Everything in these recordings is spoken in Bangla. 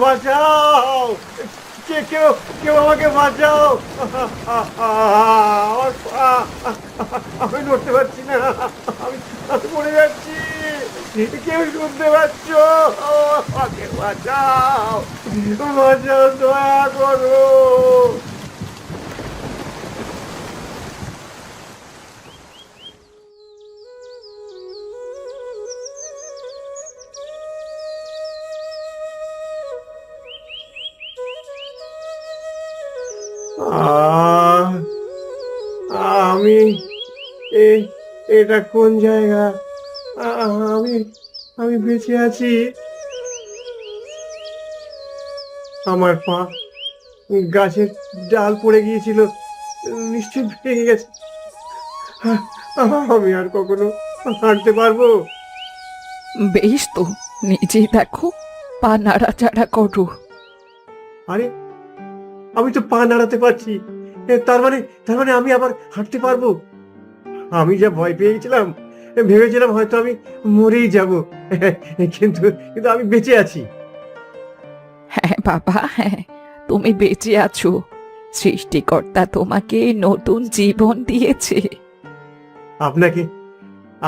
বাঁচাও, কেউ কেউ আমাকে বাঁচাও। আমার পা, আমি নড়তে পারছি না, আমি আমি পড়ে যাচ্ছি। কেউ শুনতে পাচ্ছ? আমাকে বাঁচাও, বাঁচাও, দয়া করো। আহ, আমি, এটা কোন জায়গা? আমি আমি বেঁচে আছি? আমার পা গাছের ডাল পড়ে গিয়েছিল, নিশ্চয়ই ভেঙে গেছে। আমি আর কখনো হাঁটতে পারবো? বেশ তো, নিজেই দেখো, পা নাড়াচাড়া করো। আরে, আমি তো পা নাড়াতে পারছি। তার মানে আমি আবার হাঁটতে পারবো? আমি যা ভয় পেয়ে গেছিলাম, ভেবেছিলাম হয়তো আমি মরেই যাব, কিন্তু কিন্তু আমি বেঁচে আছি। হ্যাঁ বাবা, হ্যাঁ, তুমি বেঁচে আছো। সৃষ্টিকর্তা তোমাকে নতুন জীবন দিয়েছে। আপনাকে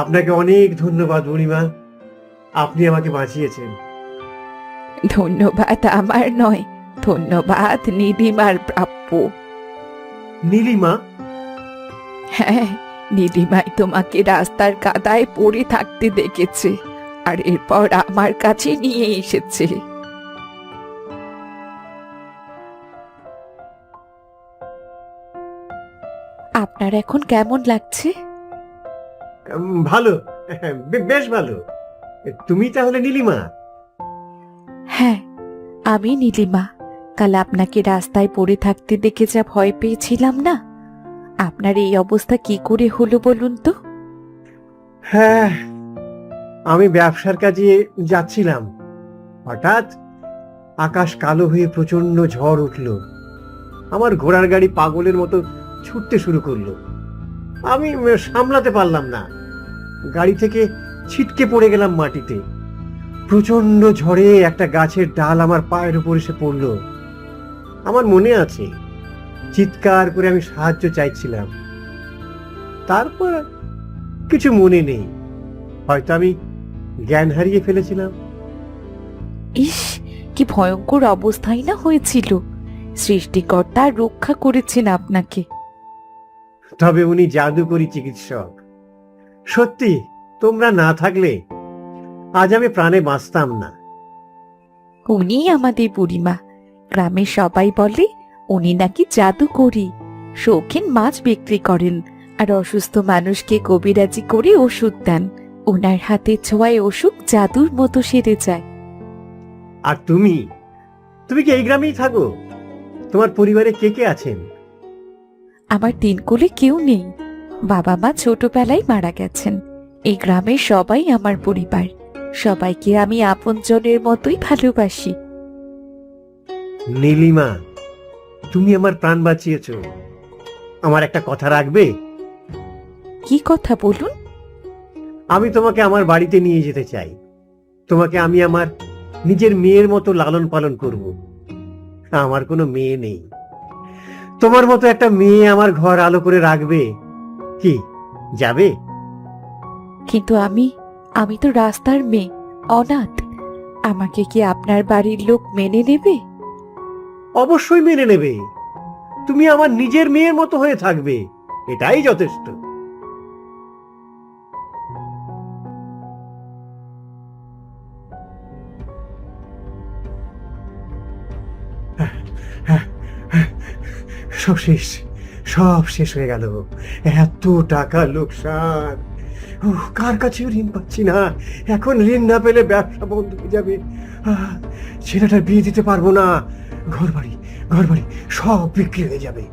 আপনাকে অনেক ধন্যবাদ বুড়িমা, আপনি আমাকে বাঁচিয়েছেন। ধন্যবাদ আমার নয়, ধন্যবাদ নীলিমার প্রাপ্য। নীলিমা? হ্যাঁ, নীলিমাই তোমাকে রাস্তার কাদায় পড়ে থাকতে দেখেছে, আর এরপর আমার কাছে নিয়ে এসেছে। আপনার এখন কেমন লাগছে? ভালো, বেশ ভালো। তুমি তাহলে নীলিমা? হ্যাঁ, আমি নীলিমা। কাল আপনাকে রাস্তায় পড়ে থাকতে দেখে যা ভয় পেয়েছিলাম না, আপনার এই অবস্থা কি করে হলো বলুন তো? হ্যাঁ, আমি ব্যবসার কাজে যাচ্ছিলাম, হঠাৎ আকাশ কালো হয়ে প্রচন্ড ঝড় উঠল। আমার ঘোড়ার গাড়ি পাগলের মতো ছুটতে শুরু করলো। আমি সামলাতে পারলাম না, গাড়ি থেকে ছিটকে পড়ে গেলাম মাটিতে। প্রচন্ড ঝড়ে একটা গাছের ডাল আমার পায়ের উপর এসে পড়ল। আমার মনে আছে, চিৎকার করে আমি সাহায্য চাইছিলাম। তারপর কিছু মনে নেই, হয়তো আমি জ্ঞান হারিয়ে ফেলেছিলাম। ইস, কি ভয়ঙ্কর অবস্থাই না হয়েছিল! সৃষ্টিকর্তা রক্ষা করেছেন আপনাকে। তবে উনি জাদুকরী চিকিৎসক। সত্যি, তোমরা না থাকলে আজ আমি প্রাণে বাঁচতাম না। উনি আমাদের বুড়িমা। গ্রামের সবাই বলে উনি নাকি জাদুকরী। শৌখিন মাছ বিক্রি করেন, আর অসুস্থ মানুষকে কবিরাজি করে ওষুধ দেন। ওনার হাতে ছোঁয়ায় অসুখ জাদুর মতো সেরে যায়। আর তুমি তুমি কি এই গ্রামেই থাকো? তোমার পরিবারে কে কে আছেন? আমার তিন কোলে কেউ নেই। বাবা মা ছোটবেলায় মারা গেছেন। এই গ্রামের সবাই আমার পরিবার। সবাইকে আমি আপনজনের মতোই ভালোবাসি। নীলিমা, তুমি আমার প্রাণ বাঁচিয়েছো। আমার একটা কথা রাখবে? কি কথা বলুন? আমি তোমাকে আমার বাড়িতে নিয়ে যেতে চাই। তোমাকে আমি আমার নিজের মেয়ের মতো লালন পালন করব। আমার কোনো মেয়ে নেই, তোমার মতো একটা মেয়ে আমার ঘর আলো করে রাখবে। কি, যাবে? কিন্তু আমি তো রাস্তার মেয়ে, অনাথ। আমাকে কি আপনার বাড়ির লোক মেনে নেবে? অবশ্যই মেনে নেবে। তুমি আমার নিজের মেয়ের মতো হয়ে থাকবে, এটাই যথেষ্ট। সব শেষ, সব শেষ হয়ে গেল। এত টাকা লোকসান, কার কাছেও ঋণ পাচ্ছি না। এখন ঋণ না পেলে ব্যবসা বন্ধ হয়ে যাবে। ছেলেটার বিয়ে দিতে পারবো না। ঘরবাড়ি ঘরবাড়ি সব বিক্রি হয়ে যাবে।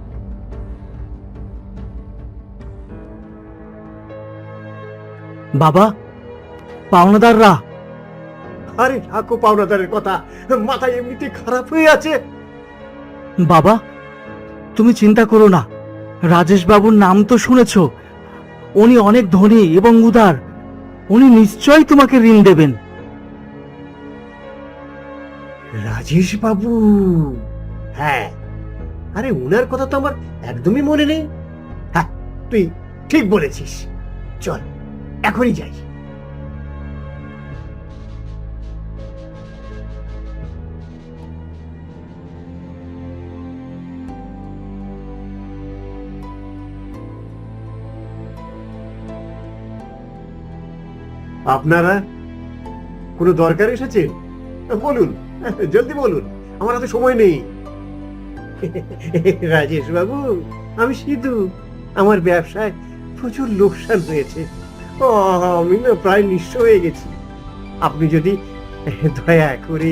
বাবা, পাওনাদাররা! আরে ঠাকুর, পাওনাদারের কথা, মাথায় এমনিতে খারাপ হয়ে আছে। বাবা, তুমি চিন্তা করো না। রাজেশ বাবুর নাম তো শুনেছ। উনি অনেক ধনী এবং উদার। উনি নিশ্চয়ই তোমাকে ঋণ দেবেন। রাজেশ বাবু, হ্যাঁ, আরে উনার কথা তো আমার একদমই মনে নেই। হ্যাঁ, তুই ঠিক বলেছিস, চল এখনই যাই। আপনারা কোনো দরকার এসেছেন? বলুন, জলদি বলুন, আমার হাতে সময় নেই। রাজেশ বাবু, আমি সিধু, আমার ব্যবসায় প্রচুর লোকসান হয়েছে। আমি না প্রায় নিঃস্ব হয়ে গেছি। আপনি যদি দয়া করে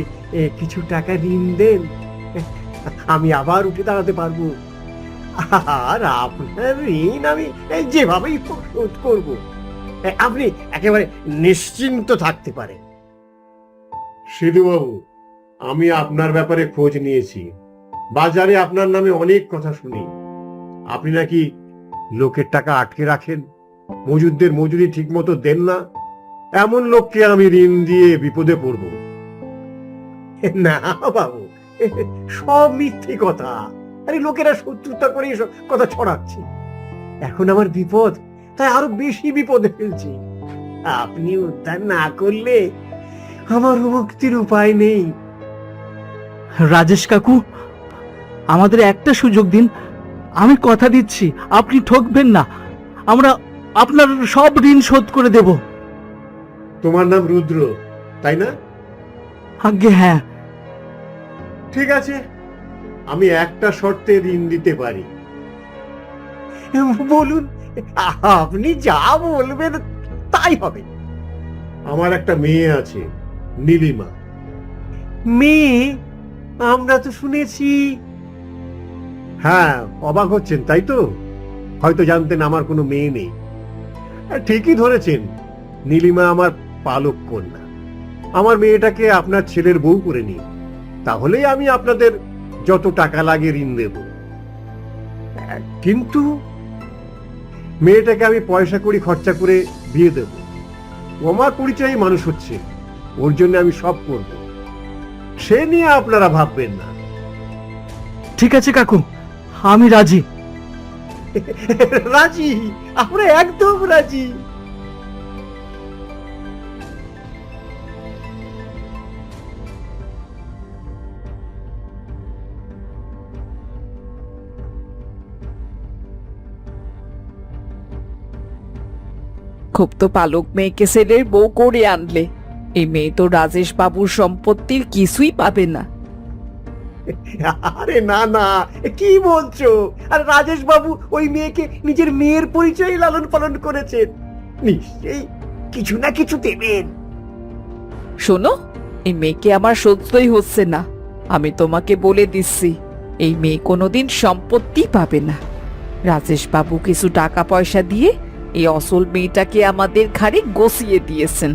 কিছু টাকা ঋণ দেন, আমি আবার উঠে দাঁড়াতে পারবো। আর আপনার ঋণ আমি যেভাবেই হোক শোধ করবো। আপনি একেবারে নিশ্চিন্ত থাকতে পারেন। সিধুবাবু, আমি আপনার ব্যাপারে খোঁজ নিয়েছি। বাজারে আপনার নামে অনেক কথা শুনি। আপনি নাকি লোকের টাকা আটকে রাখেন, মজুরদের মজুরি ঠিক মতো দেন না। এমন লোককে আমি ঋণ দিয়ে বিপদে পড়ব না বাবু, সব মিথ্যে কথা। আরে লোকেরা শত্রুতা করে এসব কথা ছড়াচ্ছে। এখন আমার বিপদ, তাই আরো বেশি বিপদে ফেলছি। আপনি উদ্ধার না করলে আমার মুক্তির উপায় নেই। রাজেশ কাকু, আমাদের একটা সুযোগ দিন। আমি কথা দিচ্ছি, আপনি ঠকবেন না। আমরা আপনার সব ঋণ শোধ করে দেব। তোমার নাম রুদ্র, তাই না? আজ্ঞে হ্যাঁ। ঠিক আছে, আমি একটা শর্তে ঋণ দিতে পারি। বলুন, আপনি যা বলবেন তাই হবে। আমার একটা মেয়ে আছে, নীলিমা। মেয়ে? আমরা তো শুনেছি। হ্যাঁ, অবাক হচ্ছেন তাই তো? হয়তো জানতেন আমার কোনো মেয়ে নেই। ঠিকই ধরেছেন, নীলিমা আমার পালক কন্যা। আমার মেয়েটাকে আপনার ছেলের বউ করে নিন, তাহলেই আমি আপনাদের যত টাকা লাগে ঋণ দেব। কিন্তু মেয়েটাকে আমি পয়সা কড়ি খরচা করে বিয়ে দেব। ও আমার পরিচয়ে মানুষ হচ্ছে, ওর জন্য আমি সব করব। সে নিয়ে আপনারা ভাববেন না। ঠিক আছে কাকু, আমি রাজি। রাজি? আমরা একদম রাজি। খুব তো পালক মেয়েকে ছেলের বউ করে আনলে। এই মেয়ে তো রাজেশ বাবুর সম্পত্তির কিছুই পাবে না। আরে না না, কি বলছো? আর রাজেশ বাবু ওই মেয়েকে নিজের মেয়ের পরিচয় লালন পালন করেছেন, নিশ্চয়ই কিছু না কিছু দেবেন। শোনো, এই মেয়েকে আমার সহ্যই হচ্ছে না। আমি তোমাকে বলে দিচ্ছি, এই মেয়ে কোনোদিন সম্পত্তি পাবে না। রাজেশ বাবু কিছু টাকা পয়সা দিয়ে এই অসল মেয়েটাকে আমাদের ঘাড়ে গসিয়ে দিয়েছেন।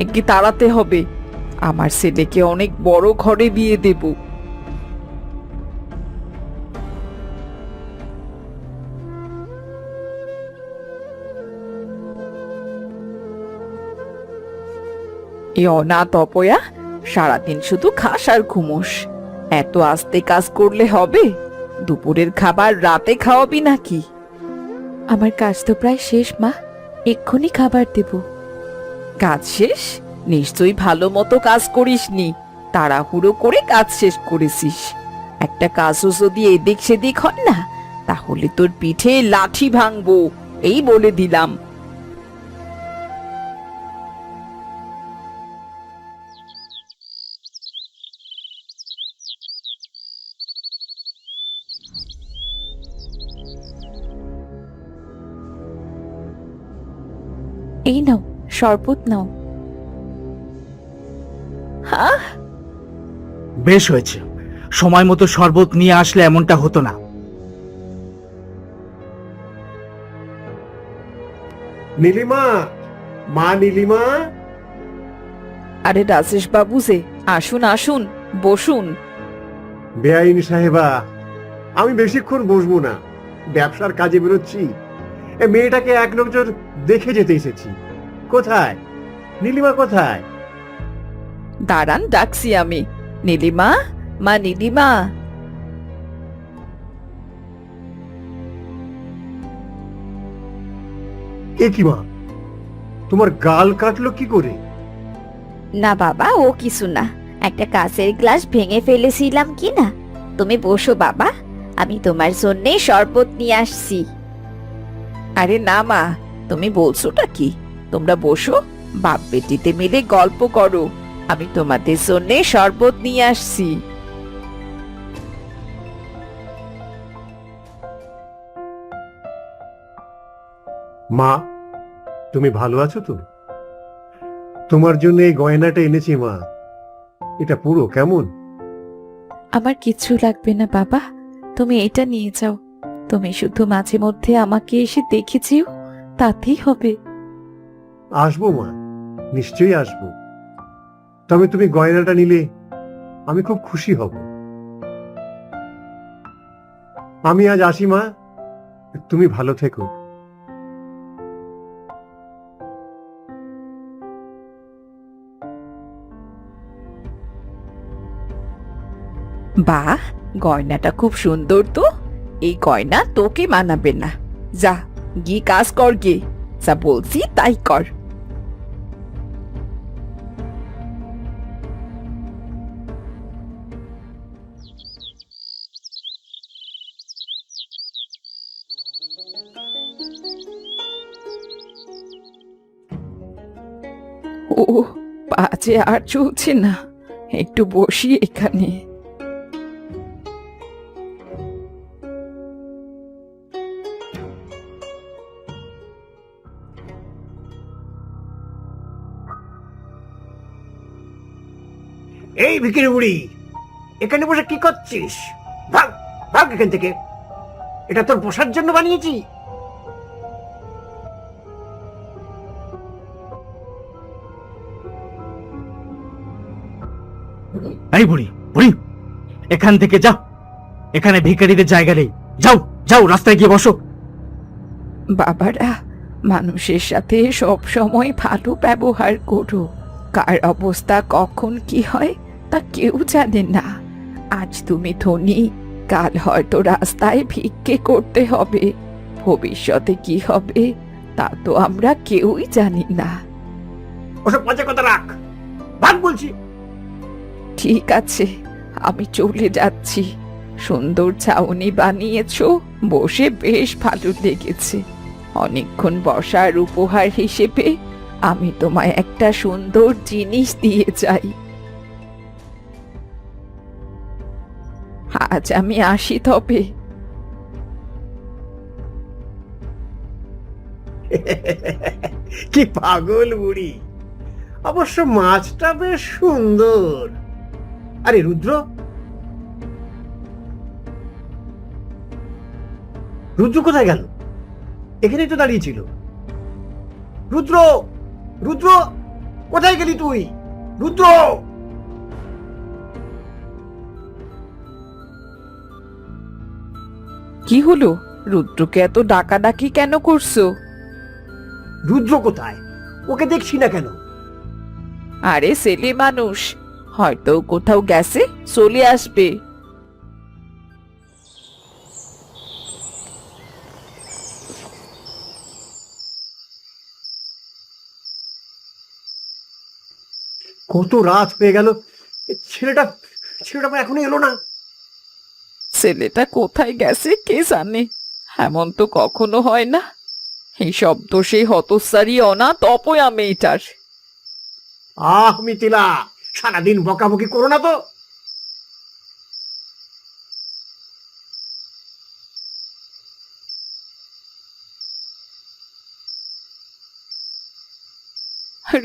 একে তাড়াতে হবে। আমার ছেলেকে অনেক বড় ঘরে বিয়ে দেব। এই অনাথ অপয়া সারাদিন শুধু খাস আর ঘুমোস। এত আস্তে কাজ করলে হবে? দুপুরের খাবার রাতে খাওয়াবি নাকি? আমার কাজ তো প্রায় শেষ মা, এক্ষুনি খাবার দেব। কাজ শেষ? নিশ্চয়ই ভালো মতো কাজ করিসনি, তাড়াহুড়ো করে কাজ শেষ করেছিস। একটা কাজও যদি এদিক সেদিক হয় না, তাহলে তোর পিঠে লাঠি ভাঙবো, এই বলে দিলাম। এই নাও, শরবত নাও। হ্যাঁ, বেশ হয়েছে, সময় মতো শরবত নিয়ে আসলে এমনটা হতো না। নীলিমা, মা নীলিমা। আরে রাজেশ বাবু যে, আসুন আসুন, বসুন। বেআইন সাহেবা, আমি বেশিক্ষণ বসবো না, ব্যবসার কাজে বেরোচ্ছি। মেয়েটাকে এক নজর দেখে যেতে এসেছি। কোথায় নীলিমা, কোথায়? দাঁড়ান, ডাকছি আমি। নীলিমা, মা নীলিমা। এ কি মা, তোমার গাল কাটলো কি করে? না বাবা, ও কিছু না, একটা কাঁচের গ্লাস ভেঙে ফেলেছিলাম কি না। তুমি বসো বাবা, আমি তোমার জন্যে শরবত নিয়ে আসছি। আরে না মা, তুমি বলছোটা কি? তোমরা বসো, বাপ বেটিতে মিলে গল্প করো। আমি তোমাদের জন্য শরবত নিয়ে আসছি। মা, তুমি ভালো আছো তো? তোমার জন্য এই গয়নাটা এনেছি মা। এটা পুরো কেমন? আমার কিচ্ছু লাগবে না বাবা, তুমি এটা নিয়ে যাও। তুমি শুধু মাঝে মধ্যে আমাকে এসে দেখে যেও, তাতেই হবে। আসবো মা, নিশ্চয়ই আসবো। তবে তুমি গয়নাটা নিলে আমি খুব খুশি হব। আমি আজ আসি মা, তুমি ভালো থেকো। বাহ, গয়নাটা খুব সুন্দর তো। এই গয়না তোকে মানাবে না। যা গিয়ে কাজ কর গে, যা বলছি তাই কর। ও, পাজে আর চলছে না, একটু বসি এখানে। এই ভিকিরি বুড়ি, এখানে বসে কি করছিস? ভাগ ভাগ এখান থেকে। এটা তোর বসার জন্য বানিয়েছি। এই বুড়ি বুড়ি, এখান থেকে যাও। এখানে ভিখারিদের জায়গা নেই। যাও যাও, রাস্তায় গিয়ে বসো। বাবারা, মানুষের সাথে সব সময় ভালো ব্যবহার করো। কার অবস্থা কখন কি হয় তা কেউ জানে না। আজ তুমি ধনী, কাল হয়তো রাস্তায় ভিক্ষে করতে হবে। ভবিষ্যতে কি হবে তা তো আমরা কেউই জানি না। ওসব বাজে কথা রাখ, ভাগ বলছি। ঠিক আছে, আমি চলে যাচ্ছি। সুন্দর ছাউনি বানিয়েছো, বসে বেশ ভালো লেগেছে। অনেকক্ষণ বসার উপহার হিসেবে আমি তোমায় একটা সুন্দর জিনিস দিয়ে যাই। আজ আমি আসি তবে। কি পাগল বুড়ি! অবশ্য মাছটা বেশ সুন্দর। আরে রুদ্র, রুদ্র কোথায় গেল? এখানেই তো দাঁড়িয়ে ছিল। রুদ্র, রুদ্র, কোথায় গেলি তুই? রুদ্র! কি হলো? রুদ্রকে এত ডাকাডাকি কেন করছো? রুদ্র কোথায়? ওকে দেখছি না কেন? আরে ছেলে মানুষ, হয়তো কোথাও গেছে, চলে আসবে। কত রাত হয়ে গেল, এ ছেলেটা ছেলেটা আবার এখনো এলো না। ছেলেটা কোথায় গেছে কে জানে। এমন তো কখনো হয় না। এই শব্দ সেই হতচারী অনাথ অপয়া মেয়েটার। আহ মিথিলা, সারাদিন বকাবকি করো না তো।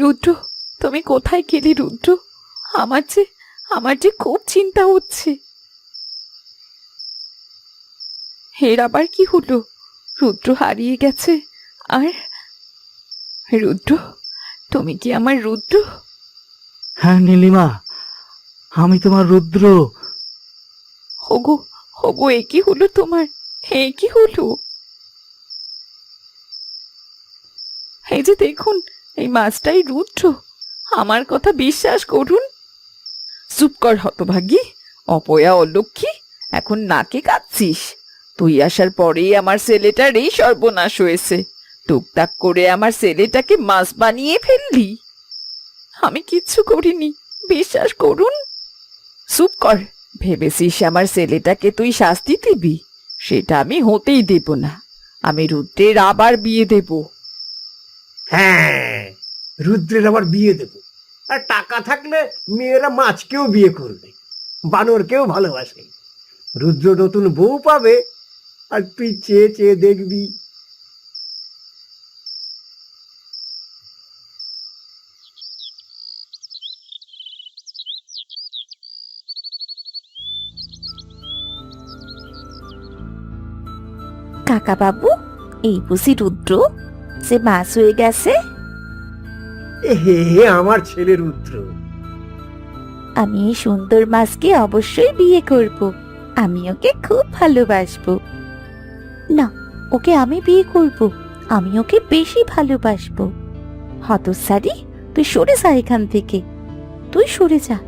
রুদ্র, তুমি কোথায় গেলি রুদ্র? আমার যে খুব চিন্তা হচ্ছে। এর আবার কি হলো? রুদ্র হারিয়ে গেছে। আর রুদ্র, তুমি কি আমার রুদ্র? হ্যাঁ নীলিমা, আমি তোমার রুদ্র। হগো, হগো, এ কি হলো তোমার? এ কি হলো? এই যে দেখুন, এই মাছটাই রুদ্র। আমার কথা বিশ্বাস করুন। চুপ কর হতভাগী, অপয়া অলক্ষী, এখন নাকে কাঁদছিস? তুই আসার পরেই আমার ছেলেটার এই সর্বনাশ হয়েছে। টুকটাক করে আমার ছেলেটাকে মাছ বানিয়ে ফেললি। আমি কিচ্ছু করিনি, বিশ্বাস করুন। চুপ কর। ভেবেছিস আমার ছেলেটাকে তুই শাস্তি দিবি? সেটা আমি হতেই দেব না। আমি রুদ্রের আবার বিয়ে দেব। হ্যাঁ, রুদ্রের আবার বিয়ে দেব। আর টাকা থাকলে মেয়েরা মাছকেও বিয়ে করবে, বানরকেও ভালোবাসে। রুদ্র নতুন বউ পাবে, আর তুই চেয়ে চেয়ে দেখবি। কাকা বাবু, এই বুঝি রুদ্র যে মাছ হয়ে গেছে? হে, আমার ছেলে রুদ্র। আমি এই সুন্দর মাছকে অবশ্যই বিয়ে করব। আমি ওকে খুব ভালোবাসবো। না, ওকে আমি বিয়ে করব। আমি ওকে বেশি ভালোবাসবো। হতচ্ছাড়ি, তুই সরে যা এখান থেকে। তুই সরে যা।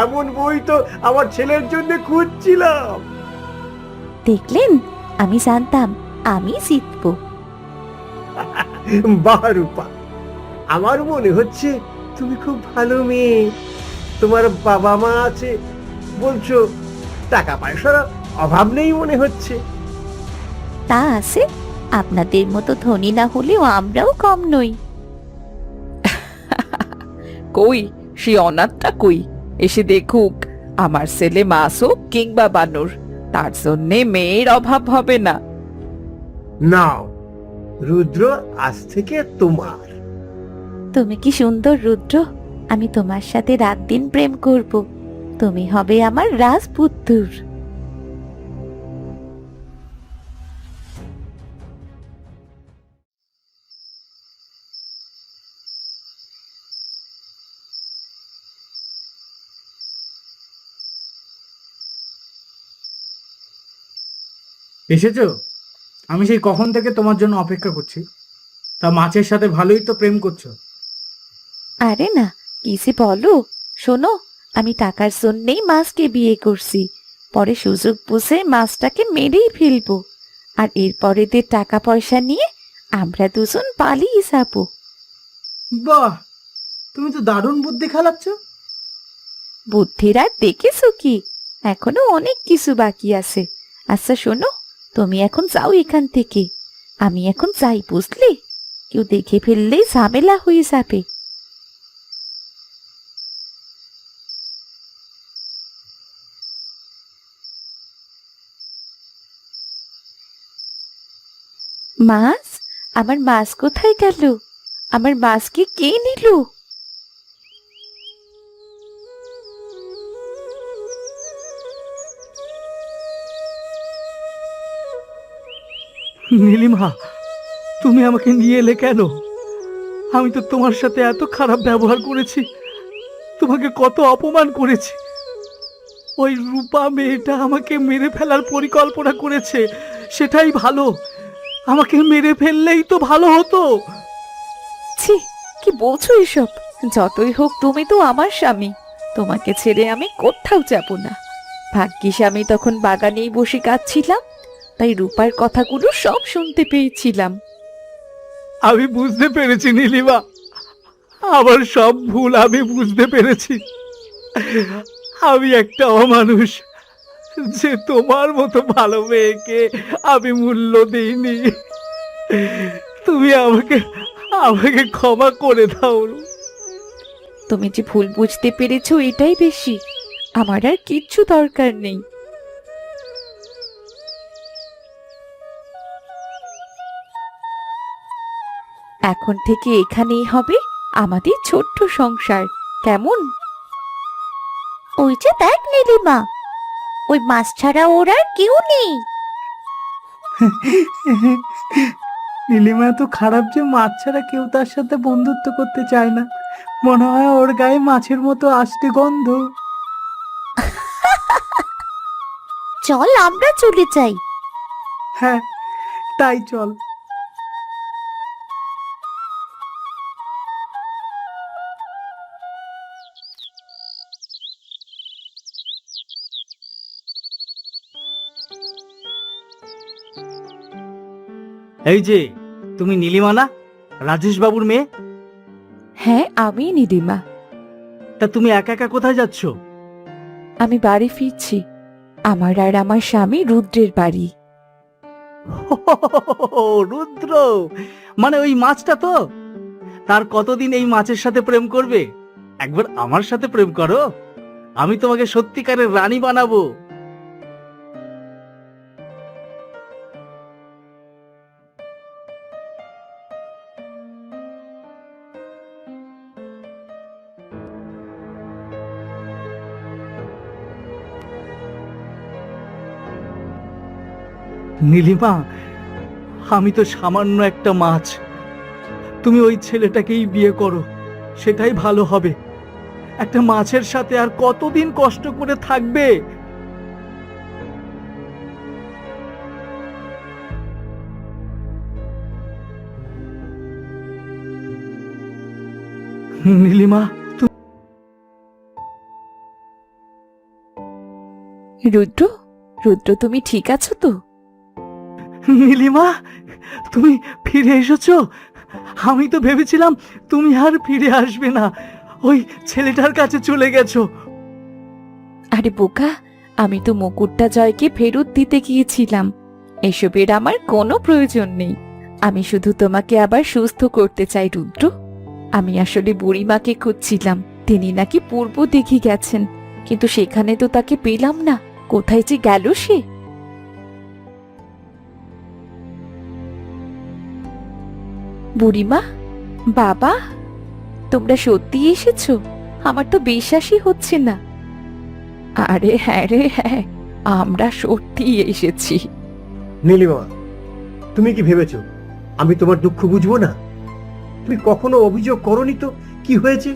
এমন বই তো আমার ছেলের জন্য খুঁজছিলাম। দেখলেন, আমি জানতাম আমি জিতবো। বাহ রূপা, আমার মনে হচ্ছে তুমি খুব ভালো মেয়ে। তোমার বাবা মা আছে বলছো, টাকা পয়সার অভাব নেই মনে হচ্ছে। তা আছে, আপনাদের মতো ধনী না হলেও আমরাও কম নই। কই সে অনাথটা কই? এসে দেখুক। আমার ছেলে মাছ হোক কিংবা বানর, তার জন্যে মেয়ের অভাব হবে না। নাও, রুদ্র আজ থেকে তোমার। তুমি কি সুন্দর রুদ্র। আমি তোমার সাথে রাত দিন প্রেম করব। তুমি হবে আমার রাজপুত্র। এসেছো? আমি সেই কখন থেকে তোমার জন্য অপেক্ষা করছি। তা মাছের সাথে ভালোই তো প্রেম করছো। আরে না, কি যে বলো। শোনো, আমি টাকার জন্যেই মাছকে বিয়ে করছি। পরে সুযোগ বুঝে মাছটাকে মেরেই ফেলবো। আর এরপরেতে টাকা পয়সা নিয়ে আমরা দুজন পালিয়ে যাবো। বাহ, তুমি তো দারুণ বুদ্ধি খেলাচ্ছ। বুদ্ধির আর দেখেছো কি? এখনো অনেক কিছু বাকি আছে। আচ্ছা শোনো, তুমি এখন যাও এখান থেকে। আমি এখন যাই, বুঝলে? কেউ দেখে ফেললেই ঝামেলা হয়ে যাবে। মাছ, আমার মাছ কোথায় গেল? আমার মাছকে কে নিল? নীলিমা, তুমি আমাকে নিয়ে এলে কেন? আমি তো তোমার সাথে এত খারাপ ব্যবহার করেছি, তোমাকে কত অপমান করেছি। ওই রূপা মেয়েটা আমাকে মেরে ফেলার পরিকল্পনা করেছে, সেটাই ভালো। আমাকে মেরে ফেললেই তো ভালো হতো। ছি, কি বলছো এসব? যতই হোক তুমি তো আমার স্বামী। তোমাকে ছেড়ে আমি কোথাও যাব না। ভাগ্যিস আমি তখন বাগানেই বসে কাঁদছিলাম, তাই রূপার কথাগুলো সব শুনতে পেয়েছিলাম। আমি বুঝতে পেরেছি নীলিমা, আমার সব ভুল আমি বুঝতে পেরেছি। আমি একটা অমানুষ, যে তোমার মতো ভালো মেয়েকে আমি মূল্য দিইনি। তুমি আমাকে আমাকে ক্ষমা করে দাও। তুমি যে ভুল বুঝতে পেরেছো এটাই বেশি। আমার আর কিচ্ছু দরকার নেই। এখন থেকে এখানেই হবে আমাদের ছোট্ট সংসার, কেমন? ওই যে দেখ নীলিমা, ওই মাছ ছাড়া ওর আর কেউ নেই। নীলিমা এত খারাপ যে মাছ ছাড়া কেউ তার সাথে বন্ধুত্ব করতে চায় না। মনে হয় ওর গায়ে মাছের মতো আষ্টে গন্ধ। চল আমরা চলে যাই। হ্যাঁ, তাই চল। এই যে, তুমি নীলিমা না, রাজেশ বাবুর মেয়ে? হ্যাঁ, আমি নীলিমা। তা তুমি একা একা কোথায় যাচ্ছ? আমি বাড়ি ফিরছি। আমার আর আমার স্বামী রুদ্রের বাড়ি। রুদ্র, মানে ওই মাছটা তো? তার কতদিন এই মাছের সাথে প্রেম করবে? একবার আমার সাথে প্রেম করো, আমি তোমাকে সত্যিকারের রানী বানাবো। নীলিমা, আমি তো সামান্য একটা মাছ। তুমি ওই ছেলেটাকেই বিয়ে করো, সেটাই ভালো হবে। একটা মাছের সাথে আর কতদিন কষ্ট করে থাকবে? নীলিমা, রুদ্র, রুদ্র, তুমি ঠিক আছো তো? নীলিমা, তুমি ফিরে এসেছো? আমি তো ভেবেছিলাম তুমি আর ফিরে আসবে না, ওই ছেলেটার কাছে চলে গেছো। আরে বোকা, আমি তো মুকুটটা জয়কে ফেরত দিতে গিয়েছিলাম। এসবের আমার কোনো প্রয়োজন নেই। আমি শুধু তোমাকে আবার সুস্থ করতে চাই রুদ্র। আমি আসলে বুড়িমাকে খুঁজছিলাম। তিনি নাকি পূর্ব দিকে গেছেন, কিন্তু সেখানে তো তাকে পেলাম না। কোথায় যে গেল সে? বুড়িমা, বাবা, তোমরা সত্যি এসেছো? আমার তো বিশ্বাসই হচ্ছে না। আরে হ্যাঁ রে হ্যাঁ, আমরা সত্যি এসেছি। নীলিমা, তুমি কি ভেবেছো আমি তোমার দুঃখ বুঝবো না? তুমি কখনো অভিযোগ করনি তো কি হয়েছে?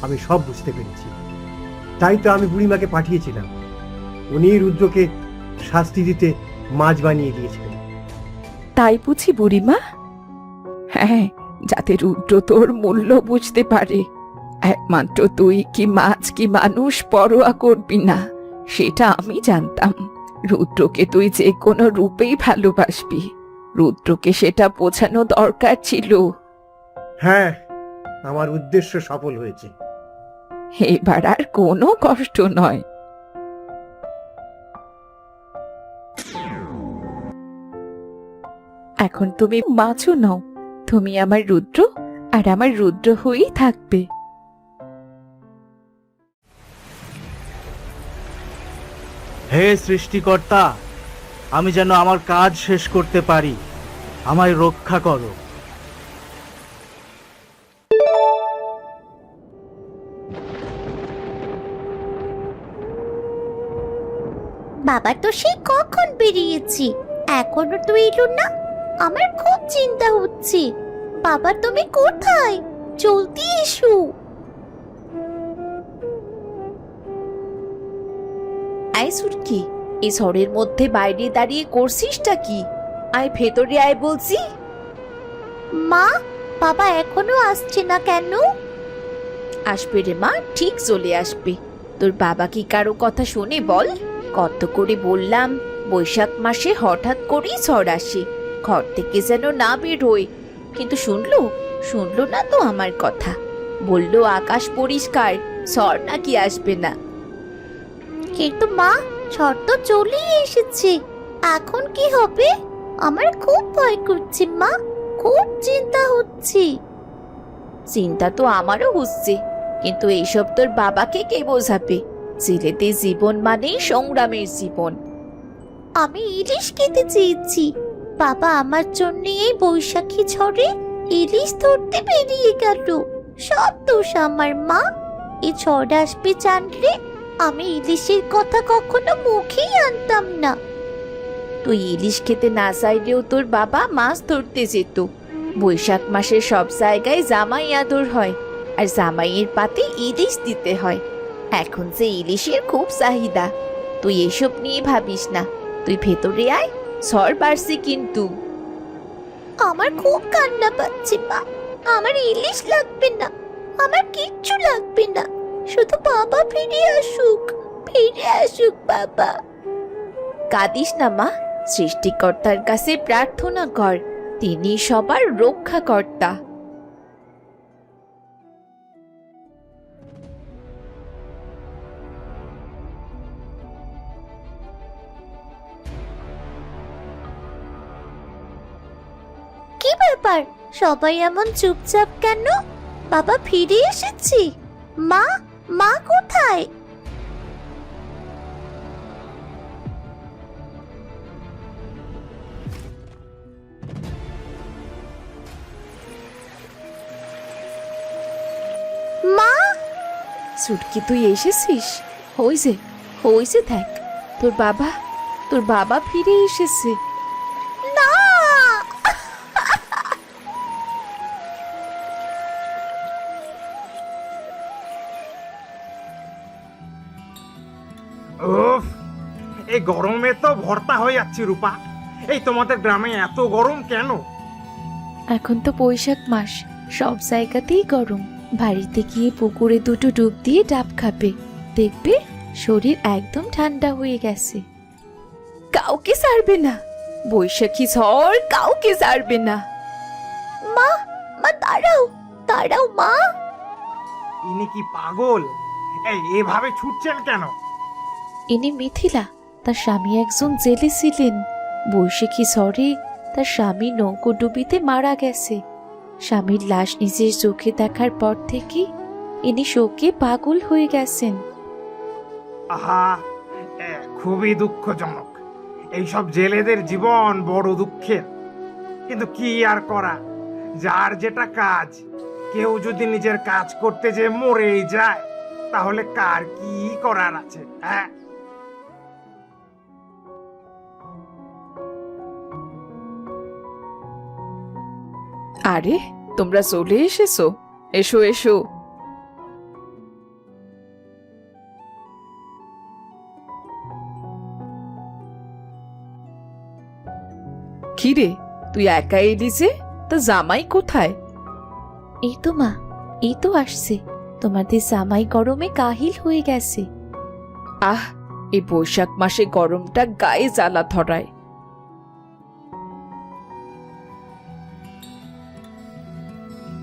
আমি সব বুঝতে পেরেছি। তাই তো আমি বুড়িমাকে পাঠিয়েছিলাম। উনি রুদ্রকে শাস্তি দিতে মাছ বানিয়ে দিয়েছিলেন। তাই বুঝি বুড়িমা? হ্যাঁ, যাতে রুদ্র তোর মূল্য বুঝতে পারে। একমাত্র তুই কি মাছ কি মানুষ পরোয়া করবি না, সেটা আমি জানতাম। রুদ্রকে তুই যে কোনো রূপেই ভালোবাসবি। রুদ্রকে সেটা বোঝানো দরকার ছিল। হ্যাঁ, আমার উদ্দেশ্য সফল হয়েছে। এবার আর কোনো কষ্ট নয়। এখন তুমি মাছও নও, তুমি আমার রুদ্র, আর আমার রুদ্র হয়েই থাকবে। হে সৃষ্টিকর্তা, আমি যেন আমার কাজ শেষ করতে পারি, আমায় রক্ষা করো। বাবা তো সেই কখন বেরিয়েছি, এখনো তো এলো না। আমার খুব চিন্তা হচ্ছে। বাবা তুমি কোথায়? জলদি এসো। আয় সুটকি, এই ঝড়ের মধ্যে বাইরে দাঁড়িয়ে করছিসটা কি? আয় ভেতরে আয় বলছি। মা, বাবা এখনো আসছে না কেন? আসবে রে মা, ঠিক চলে আসবে। তোর বাবা কি কারো কথা শোনে বল? কত করে বললাম, বৈশাখ মাসে হঠাৎ করেই ঝড় আসে, ঘর থেকে যেন না বেরোয়। কিন্তু শুনলো না তো আমার কথা। বলল আকাশ পরিষ্কার, ঝড় নাকি আসবে না। কিন্তু মা, ঝড় তো চলেই এসেছে। এখন কি হবে? আমার খুব ভয় করছে মা, খুব চিন্তা হচ্ছে। চিন্তা তো আমারও হচ্ছে, কিন্তু এইসব তোর বাবাকে কে বোঝাবে? ছেলেদের জীবন মানেই সংগ্রামের জীবন। আমি ইলিশ খেতে চেয়েছি। বাবা আমার জন্য এই বৈশাখী ঝড়ে ইলিশ ধরতে বেরিয়ে গেল। সব দোষ আমার মা। এই ঝড় আসবে জানলে আমি ইলিশের কথা কখনো মুখেই আনতাম না। তুই ইলিশ খেতে না চাইলেও তোর বাবা মাছ ধরতে যেত। বৈশাখ মাসে সব জায়গায় জামাই আদর হয়, আর জামাইয়ের পাতে ইলিশ দিতে হয়। এখন যে ইলিশের খুব চাহিদা, তুই এসব নিয়ে ভাবিস না, তুই ভেতরে আয়, ঝড় বাড়ছে কিন্তু। আমার খুব কান্না পাচ্ছে মা। আমার ইলিশ লাগবে না, আমার কিচ্ছু লাগবে না, শুধু বাবা ফিরে আসুক, ফিরে আসুক বাবা। কাঁদিস না মা, সৃষ্টিকর্তার কাছে প্রার্থনা কর, তিনি সবার রক্ষাকর্তা। কি ব্যাপার, সবাই এমন চুপচাপ কেন? বাবা ফিরে এসেছি। মা, মা কোথায়? মা, সুটকি তুই এসেছিস? হয়েছে দেখ, তোর বাবা ফিরে এসেছে। না। উফ, এই গরমে তো ভর্তা হয়ে যাচ্ছে রূপা। এই তোমাদের গ্রামে এত গরম কেন? এখন তো বৈশাখ মাস, সব জায়গাতেই গরম। বাড়িতে গিয়ে পুকুরে দুটো ডুব দিয়ে ডাব খাবে, দেখবে শরীর একদম ঠান্ডা হয়ে গেছে। কাউকে ছাড়বে না, বৈশাখী ঝড় কাউকে ছাড়বে না। মা, মা দাঁড়াও, দাঁড়াও মা। ইনি কি পাগল? এভাবে ছুটছেন কেন? ইনি মিথিলা, তার স্বামী একজন জেলে ছিলেন। বৈশাখী ঝড়ে তার স্বামী নৌকোডুবিতে মারা গেছে। স্বামীর লাশ নিজের চোখে দেখার পর থেকে ইনি শোকে পাগল হয়ে গেছেন। আহা, খুবই দুঃখজনক। এইসব জেলেদের জীবন বড় দুঃখের, কিন্তু কি আর করা, যার যেটা কাজ। কেউ যদি নিজের কাজ করতে যে মরেই যায়, তাহলে কার কি করার আছে? হ্যাঁ, আরে, তোমরা চলে এসেছো, এসো এসো। কিরে, তুই একা এলি যে? তা জামাই কোথায়? এই তো মা, এই তো আসছে। তোমাদের জামাই গরমে কাহিল হয়ে গেছে। আহ, এই বৈশাখ মাসে গরমটা গায়ে জ্বালা ধরায়।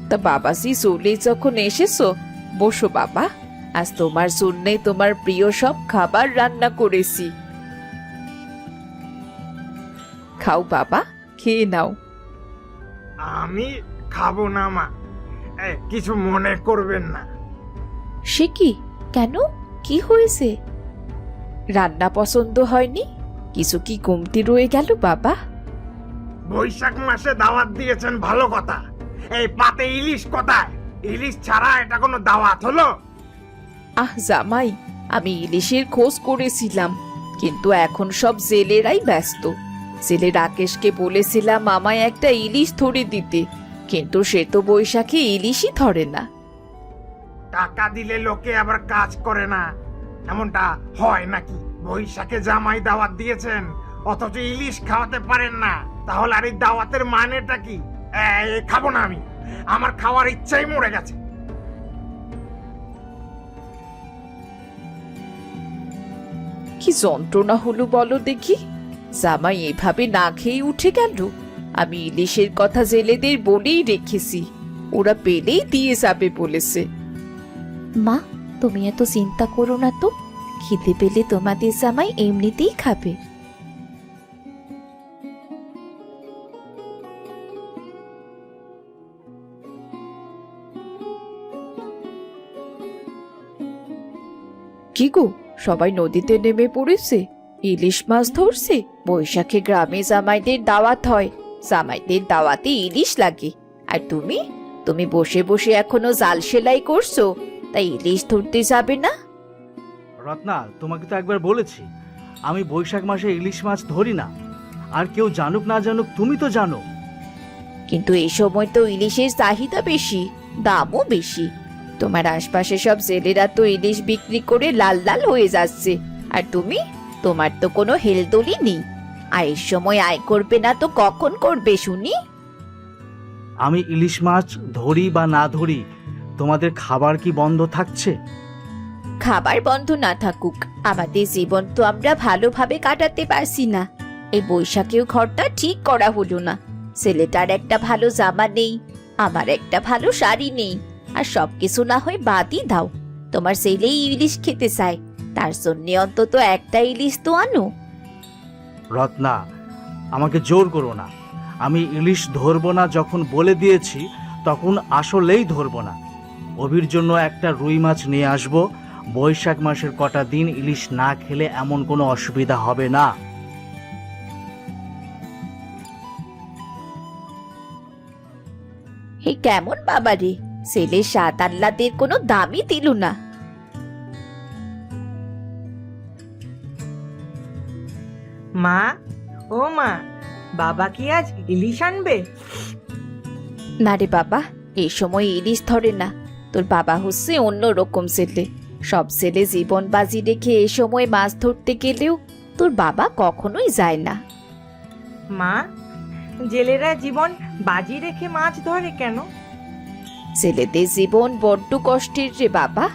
তা বাবাজি চলে যখন এসেছো, বসো বাবা। আজ তোমার জন্যে তোমার প্রিয় সব খাবার রান্না করেছি। খাও বাবা, খেয়ে নাও। আমি খাবো না মা, কিছু মনে করবেন না। সে কি? কেন, কি হয়েছে? রান্না পছন্দ হয়নি? কিছু কি কমতি রয়ে গেল বাবা? বৈশাখ মাসে দাওয়াত দিয়েছেন ভালো কথা, এই পাতে ইলিশ কোথায়? ইলিশ ছাড়া এটা কোনো দাওয়াত হলো? আহ জামাই, আমি ইলিশের খোঁজ করেছিলাম, কিন্তু এখন সব জেলেরাই ব্যস্ত। জেলে রাকেশকে বলেছিলাম আমায় একটা ইলিশ ধরে দিতে, কিন্তু সে তো বৈশাখে ইলিশই ধরে না। টাকা দিলে লোকে আবার কাজ করে না, এমনটা হয় নাকি? বৈশাখে জামাই দাওয়াত দিয়েছেন, অথচ ইলিশ খাওয়াতে পারেন না, তাহলে আর এই দাওয়াতের মানেটা কি? খাবো না আমি, আমার খাওয়ার ইচ্ছাই মরে গেছে। কি যন্ত্রণা হলো বলো দেখি, জামাই এভাবে না খেয়ে উঠে গেল। আমি ইলিশের কথা জেলেদের বলেই রেখেছি, ওরা পেলেই দিয়ে যাবে বলেছে। মা, তুমি এত চিন্তা করো না তো, খিদে পেলে তোমাদের জামাই এমনিতেই খাবে। কি গো, সবাই নদীতে নেমে পড়েছে, ইলিশ মাছ ধরছে। বৈশাখে গ্রামে জামাইদের দাওয়াত হয়, জামাইদের দাওয়াতে ইলিশ লাগে। আর তুমি তুমি বসে বসে এখনো জাল সেলাই করছো, তাই ইলিশ ধরতে যাবে না? রত্না, তোমাকে তো একবার বলেছি আমি বৈশাখ মাসে ইলিশ মাছ ধরি না। আর কেউ জানুক না জানুক, তুমি তো জানো। কিন্তু এই সময় তো ইলিশের চাহিদা বেশি, দামও বেশি। তোমার আশপাশে সব জেলেরা তো ইলিশ বিক্রি করে লাল লাল হয়ে যাচ্ছে, আর তোমার তো কোনো হেলদোলই নেই। আয়ের সময় আয় করবে না তো কখন করবে শুনি? আমি ইলিশ মাছ ধরি বা না ধরি, তোমাদের খাবার কি বন্ধ থাকছে? খাবার বন্ধ না থাকুক, আমাদের জীবন তো আমরা ভালোভাবে কাটাতে পারছি না। এই বৈশাখেও ঘরটা ঠিক করা হলো না। ছেলেটার একটা ভালো জামা নেই, আমার একটা ভালো শাড়ি নেই, আর সবকিছু না হয় বাদই দাও। তোমার ছেলেই ইলিশ খেতে চায়, তার জন্য অন্তত একটা ইলিশ তো আনো। রত্না, আমাকে জোর করো না। আমি ইলিশ ধরবো না যখন বলে দিয়েছি, তখন আসলেই ধরবো না। অভির জন্য একটা রুই মাছ নিয়ে আসবো। বৈশাখ মাসের কটা দিন ইলিশ না খেলে এমন কোনো অসুবিধা হবে না। হে কেমন বাবা রে, ছেলে সাত আহ্লাদের কোনো দামই দিল না। মা, ও মা, বাবা কি আজ ইলিশ আনবে? না রে বাবা, এই সময় ইলিশ ধরে না। তোর বাবা হচ্ছে অন্য রকম ছেলে। সব ছেলে জীবন বাজি রেখে এই সময় মাছ ধরতে গেলেও তোর বাবা কখনোই যায় না। মা, জেলেরা জীবন বাজি রেখে মাছ ধরে কেন? ছেলেদের জীবন বড্ড কষ্টের রে বাবা,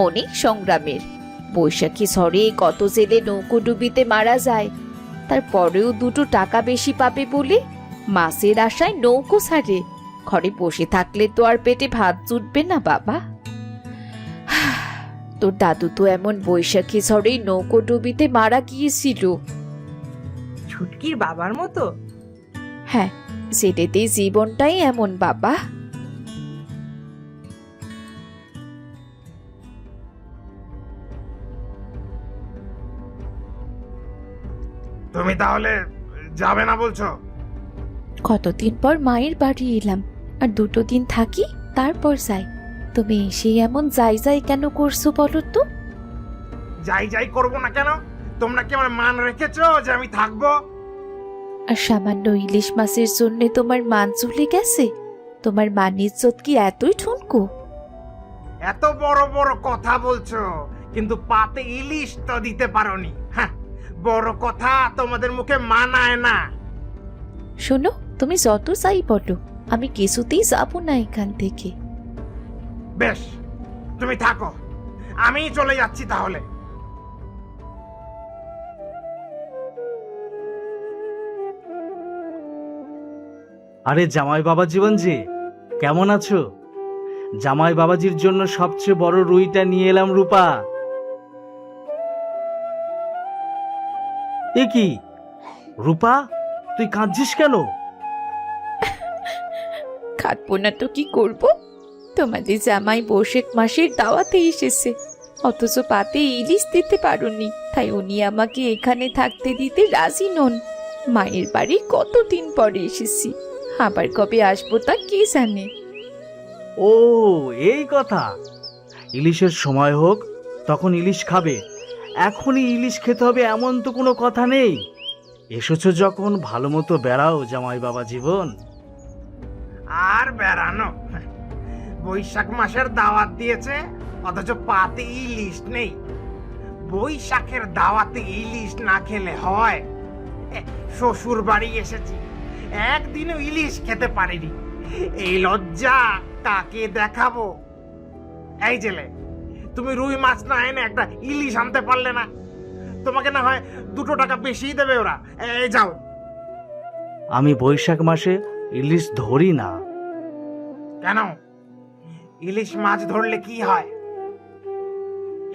অনেক সংগ্রামের। বৈশাখী ঝড়ে কত জেলে নৌকো ডুবিতে মারা যায়, তারপরেও দুটো টাকা বেশি পাবে বলে মাছের আশায় নৌকো ছাড়ে। ঘরে বসে থাকলে তো আর পেটে ভাত জুটবে না বাবা। তোর দাদু তো এমন বৈশাখী ঝড়েই নৌকো ডুবিতে মারা গিয়েছিল। ছুটকির বাবার মতো? হ্যাঁ, সেটাতেই জীবনটাই এমন বাবা। তুমি তাহলে যাবে না বলছো? কতদিন পর মায়ের বাড়ি এলাম, আর 2 দিন থাকি তারপর যাই। তুমি এসে এমন যাই যাই কেন করছো বলো তো? যাই যাই করবো না কেন? তোমরা কি আমার মান রেখেছো যে আমি থাকবো? আর সামান্য ইলিশ মাছের জন্য তোমার মান চলে গেছে? তোমার মান ইজ্জত কি এতই ঠুনকো? এত বড় বড় কথা বলছো, কিন্তু পাতে ইলিশ তো দিতে পারোনি। হ্যাঁ, বড় কথা তোমাদের মুখে মানায় না। শোনো, তুমি যত চাই বলো, আমি কিছুতেই যাবো না এখান থেকে। বেশ, তুমি থাকো, আমি চলে যাচ্ছি তাহলে। আরে জামাই বাবা জীবন জি, কেমন আছো? জামাই বাবাজির জন্য সবচেয়ে বড় রুইটা নিয়ে এলাম রূপা। এ কি রূপা, তুই কাঁদছিস কেন? খাটবো না তো কি করব? তোমাদের জামাই বৈশাখ মাসের দাওয়াতে এসেছে, অথচ পাতে ইলিশ দিতে পারোনি, তাই উনি আমাকে এখানে থাকতে দিতে রাজি নন। মায়ের বাড়ি কতদিন পরে এসেছি, আবার কবে আসবো তা কে জানে। ও, এই কথা। ইলিশের সময় হোক, তখন ইলিশ খাবে। এখনই ইলিশ খেতে হবে এমন তো কোনো কথা নেই। এসেছো যখন ভালো মতো বেড়াও জামাই বাবা জীবন। আর বেড়ানো? বৈশাখ মাসের দাওয়াত দিয়েছে, অথচ পাতে ইলিশ নেই। বৈশাখের দাওয়াতে ইলিশ না খেলে হয়? শ্বশুর বাড়ি এসেছি, একদিনও ইলিশ খেতে পারিনি। এই লজ্জা কাকে দেখাবো? এই জেলে, তুমি রুই মাছ না এনে একটা ইলিশ আনতে পারলে না? তোমাকে না হয় 2 টাকা বেশি দেবে ওরা। এই যাও। আমি বৈশাখ মাসে ইলিশ ধরি না। কেন? ইলিশ মাছ ধরলে কি হয়?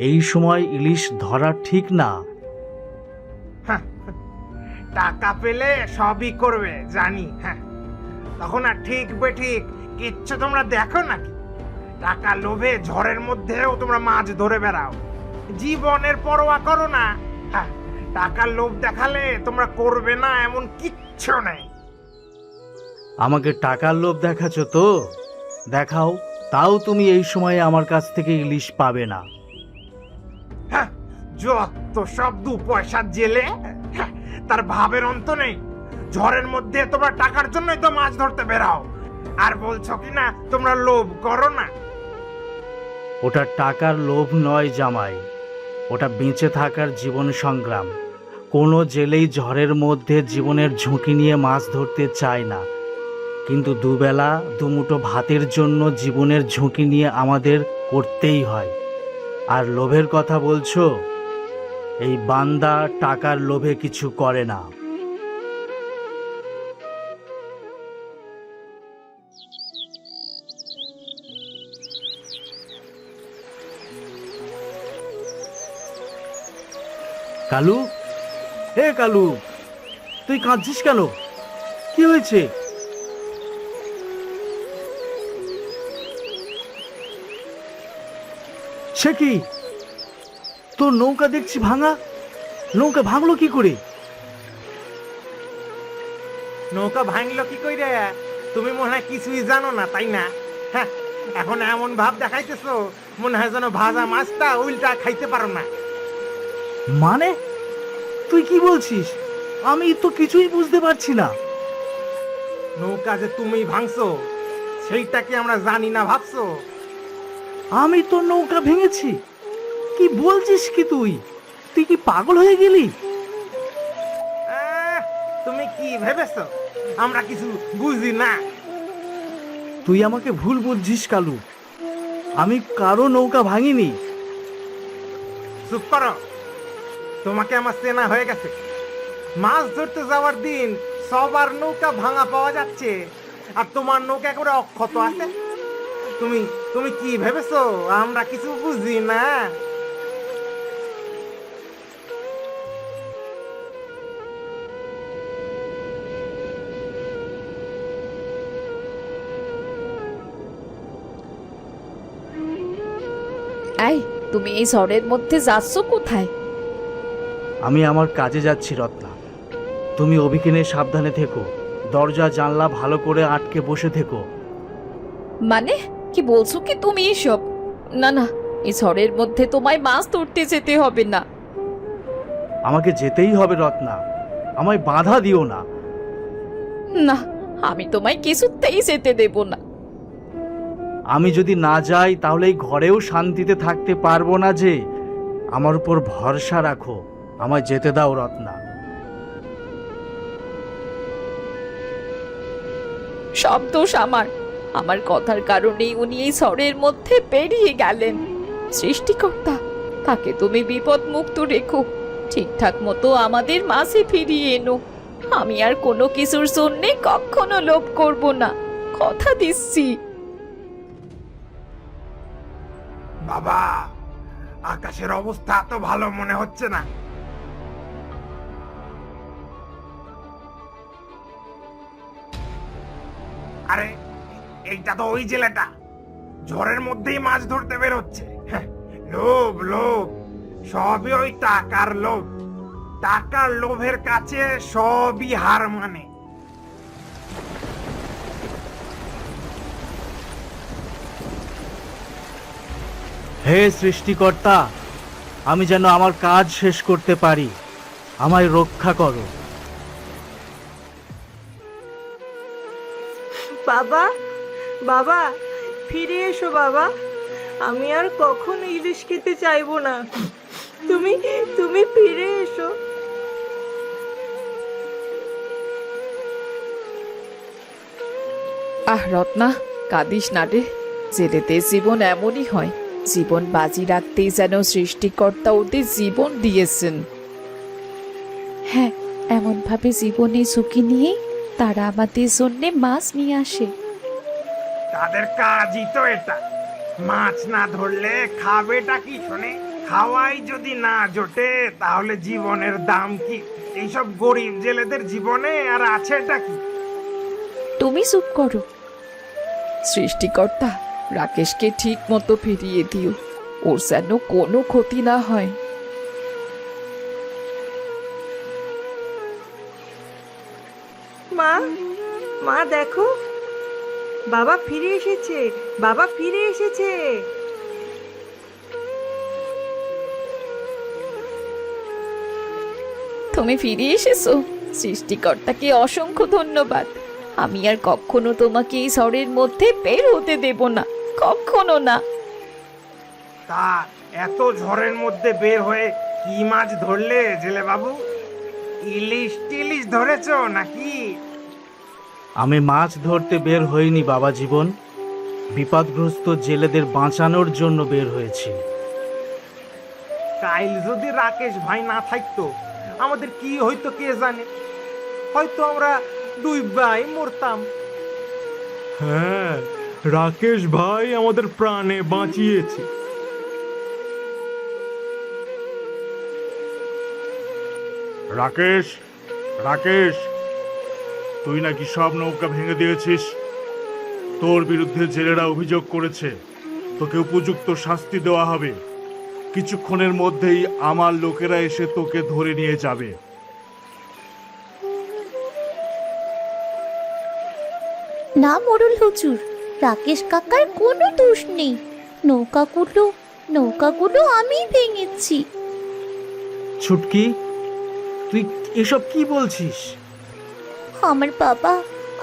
এই সময় ইলিশ ধরা ঠিক না। হ্যাঁ, টাকা পেলে সবই করবে জানি। হ্যাঁ, তখন আর ঠিক বেঠিক কিচ্ছু তোমরা দেখো নাকি? টাকা লোভে ঝড়ের মধ্যেও তোমরা মাছ ধরে বেড়াও, জীবনের পরোয়া করো না। হ্যাঁ, টাকার লোভ দেখালে তোমরা করবে না এমন কিচ্ছু নেই। আমাকে টাকার লোভ দেখাচ্ছ তো? দেখাও, তাও তুমি এই সময়ে আমার কাছ থেকে ইলিশ পাবে না। হ্যাঁ, যত সব 2 পয়সার জেলে, হ্যাঁ, তার ভাবের অন্ত নেই। ঝড়ের মধ্যে তোমরা টাকার জন্যই তো মাছ ধরতে বেরাও, আর বলছো কি না তোমরা লোভ করো না। ওটা টাকার লোভ নয় জামাই, ওটা বেঁচে থাকার জীবন সংগ্রাম। কোনো জেলেই ঝড়ের মধ্যে জীবনের ঝুঁকি নিয়ে মাছ ধরতে চায় না, কিন্তু দুবেলা দুমুঠো ভাতের জন্য জীবনের ঝুঁকি নিয়ে আমাদের করতেই হয়। আর লোভের কথা বলছো? এই বান্দা টাকার লোভে কিছু করে না। কালু, হে কালু, তুই কাঁদছিস কেন? কি হয়েছে? সে কি, তোর নৌকা দেখছি ভাঙা। নৌকা ভাঙলো কি করে? নৌকা ভাঙলো কি কইরে? তুমি মনে হয় কিছুই জানো না, তাই না? হ্যাঁ, এখন এমন ভাব দেখাইতেছো মনে হয় যেন ভাজা মাছটা উল্টা খাইতে পারো না। মানে তুই কি বলছিস? আমি তো কিছুই বুঝতে পারছি না। নৌকা যে তুমি ভাঙছো সেইটা কি আমরা জানি না ভাবছো? আমি তো নৌকা ভেঙেছি? কি বলছিস কি তুই? তুই কি পাগল হয়ে গেলি? তুমি কি ভেবেছো আমরা কিছু বুঝি না? তুই আমাকে ভুল বুঝছিস কালু। আমি কারো নৌকা ভাঙিনি। চুপ করো, তোমাকে আমার চেনা হয়ে গেছে। মাছ ধরতে যাওয়ার দিন সবার নৌকা ভাঙা পাওয়া যাচ্ছে, আর তোমার নৌকা করে অক্ষত আছে। তুমি তুমি কি ভেবেছো আমরা কিছু বুঝি না? এই, তুমি এই ঝড়ের মধ্যে যাচ্ছ কোথায়? আমি আমার কাজে যাচ্ছি রত্না। তুমি অভিকে নিয়ে সাবধানে থেকো। দরজা জানলা ভালো করে আটকে বসে থেকো। মানে কি বলছো কি তুমি এসব? না না, এই ঝড়ের মধ্যে তোমায় মাছ ধরতে যেতে হবে না। আমাকে যেতেই হবে রত্না, আমায় বাধা দিও না। না, আমি তোমায় কিছুতেই যেতে দেব না। আমি যদি না যাই তাহলে এই ঘরেও শান্তিতে থাকতে পারবো না। যে আমার উপর ভরসা রাখো, আমায় যেতে দাও রত্না। সব দোষ আমার। আমার কথার কারণেই উনি এই ঝড়ের মধ্যে পেরিয়ে গেলেন। সৃষ্টিকর্তা, তাকে তুমি বিপদ মুক্ত রেখো, ঠিকঠাক মতো আমাদের মাঝে ফিরিয়ে এনো। আমি আর কোনো কিছুর জন্যে কখনো লোভ করব না, কথা দিচ্ছি। বাবা, আকাশের অবস্থা তো ভালো মনে হচ্ছে না। আরে, এইটা তো ওই জেলেটা ঝড়ের মধ্যেই মাছ ধরতে বের হচ্ছে। লোভ লোভ, সবই ওই টাকার লোভ। টাকার লোভের কাছে সবই হার মানে। হে সৃষ্টিকর্তা, আমি যেন আমার কাজ শেষ করতে পারি, আমায় রক্ষা করো। বাবা, বাবা, ফিরে এসো বাবা। আমি আর কখনো ইলিশ খেতে চাইবো না। তুমি তুমি ফিরে এসো। আহ রত্না, কাঁদিস না রে। জেলেদের জীবন এমনই হয়। জীবন বাজি রাখতেই যেন সৃষ্টিকর্তা ওদের জীবন দিয়েছেন। হ্যাঁ, এমনভাবে জীবনে ঝুঁকি নিয়ে তারা আমাদের জন্যে মাছ নিয়ে আসে। তাদের কাজই তো এটা। মাছ না ধরলে খাবেটা কি শোনে? খাওয়াই যদি না জোটে তাহলে জীবনের দাম কি? এইসব গরিব জেলেদের জীবনে আর আছেটা কি? তুমি চুপ করো। সৃষ্টিকর্তা, রাকেশকে ঠিক মতো ফিরিয়ে দিও, ওর যেন কোনো ক্ষতি না হয়। মা, মা দেখো, বাবা ফিরে এসেছে। বাবা ফিরে এসেছে। তুমি ফিরে এসেছো? সৃষ্টিকর্তাকে অসংখ্য ধন্যবাদ। আমি আর কখনো তোমাকে এই ঝড়ের মধ্যে বের হতে দেব না, কখনো না। তা এত ঝড়ের মধ্যে বের হয়ে কি মাছ ধরলে জেলে বাবু? ইলিশ টিলিশ ধরেছো নাকি? আমি মাছ ধরতে বের হইনি বাবা জীবন, বিপদগ্রস্ত জেলেদের বাঁচানোর জন্য বের হয়েছি। কাইল যদি রাকেশ ভাই না থাকতো আমাদের কি হইতো কে জানে, হয়তো আমরা ডুববাই মরতাম। হ্যাঁ, রাকেশ ভাই আমাদের প্রাণে বাঁচিয়েছে। রাকেশ, রাকেশ, তুই নাকি সব নৌকা ভেঙে দিয়েছিস। তোর বিরুদ্ধে জেলেরা অভিযোগ করেছে, তোকে উপযুক্ত শাস্তি দেওয়া হবে। কিছুক্ষণের মধ্যেই আমার লোকেরা এসে তোকে ধরে নিয়ে যাবে। না মোড়ল হুজুর, রাকেশ কাকার কোনো দোষ নেই। নৌকাগুলো আমি ভেঙেছি। ছুটকি, তুই এসব কি বলছিস?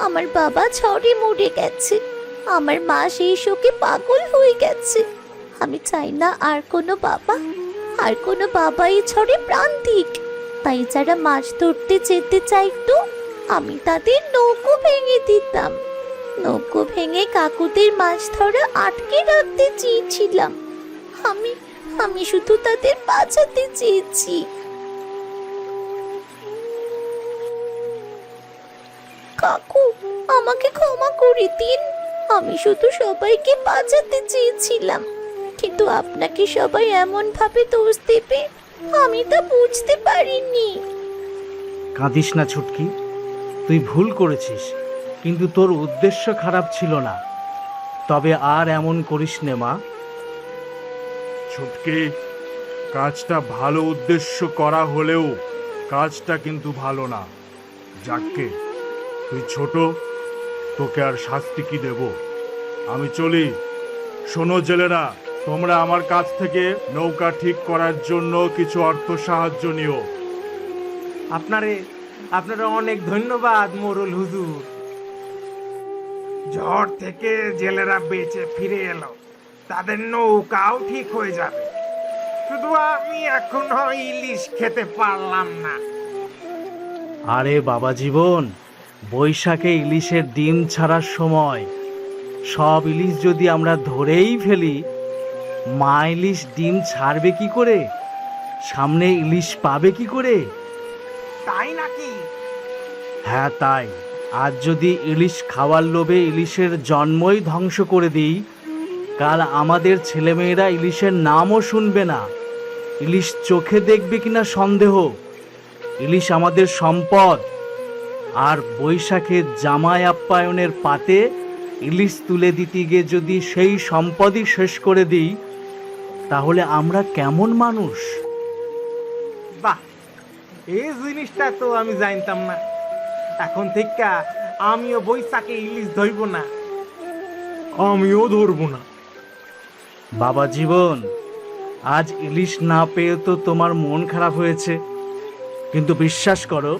আমার বাবা ঝড়ে মরে গেছে। আমার মা সেই শোকে পাগল হয়ে গেছে। আমি চাই না আর কোনো বাবা এই ঝড়ে প্রাণ দিক। তাই যারা মাছ ধরতে যেতে চাইতো আমি তাদের নৌকো ভেঙে দিতাম। নৌকো ভেঙে কাকুদের মাছ ধরা আটকে রাখতে চেয়েছিলাম। আমি শুধু তাদের বাঁচাতে চেয়েছি। কাকু, আমাকে ক্ষমা করে দিন। আমি শুধু সবাইকে বাঁচাতে চেয়েছিলাম, কিন্তু আপনাকে সবাই এমন ভাবে দোষ দেবে আমি তা বুঝতে পারিনি। কাঁদিস না ছুটকি, তুই ভুল করেছিস, কিন্তু তোর উদ্দেশ্য খারাপ ছিল না। তবে আর এমন করিস নে মা। ছুটকি, কাজটা ভালো উদ্দেশ্য করা হলেও কাজটা কিন্তু ভালো না। যাকে তুই ছোট, তোকে আর শাস্তি কি দেব? আমি চলি। শোনো জেলেরা, তোমরা আমার কাছ থেকে নৌকা ঠিক করার জন্য কিছু অর্থ সাহায্য নিও। আপনারা অনেক ধন্যবাদ মোরল হুজুর। ঝড় থেকে জেলেরা বেঁচে ফিরে এলো, তাদের নৌকাও ঠিক হয়ে যাবে। শুধু আমি এখনো ইলিশ খেতে পারলাম না। আরে বাবা জীবন, বৈশাখে ইলিশের ডিম ছাড়ার সময়। সব ইলিশ যদি আমরা ধরেই ফেলি, মা ইলিশ ডিম ছাড়বে কি করে? সামনে ইলিশ পাবে কি করে? তাই নাকি? হ্যাঁ তাই। আজ যদি ইলিশ খাওয়ার লোভে ইলিশের জন্মই ধ্বংস করে দিই, কাল আমাদের ছেলেমেয়েরা ইলিশের নামও শুনবে না। ইলিশ চোখে দেখবে কিনা সন্দেহ। ইলিশ আমাদের সম্পদ। আর বৈশাখে জামাই আপ্যায়নের পাতে ইলিশ তুলে দিতে গিয়ে যদি সেই সম্পদই শেষ করে দিই, তাহলে আমরা কেমন মানুষ? বাহ, এই জিনিসটা তো আমি জানতাম না। এখন থেকে আমিও বৈশাখে ইলিশ ধরব না। আমিও ধরবো না। বাবা জীবন, আজ ইলিশ না পেয়ে তো তোমার মন খারাপ হয়েছে, কিন্তু বিশ্বাস করো,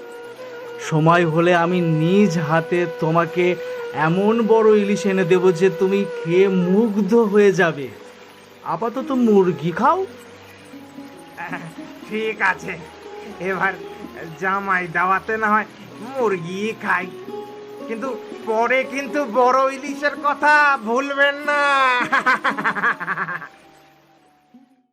সময় হলে আমি নিজ হাতে তোমাকে এমন বড় ইলিশ এনে দেব যে তুমি খেয়ে মুগ্ধ হয়ে যাবে। আপাতত মুরগি খাও। ঠিক আছে, এবার জামাই দাওয়াতে না হয় মুরগি খাই, কিন্তু পরে কিন্তু বড় ইলিশের কথা ভুলবেন না।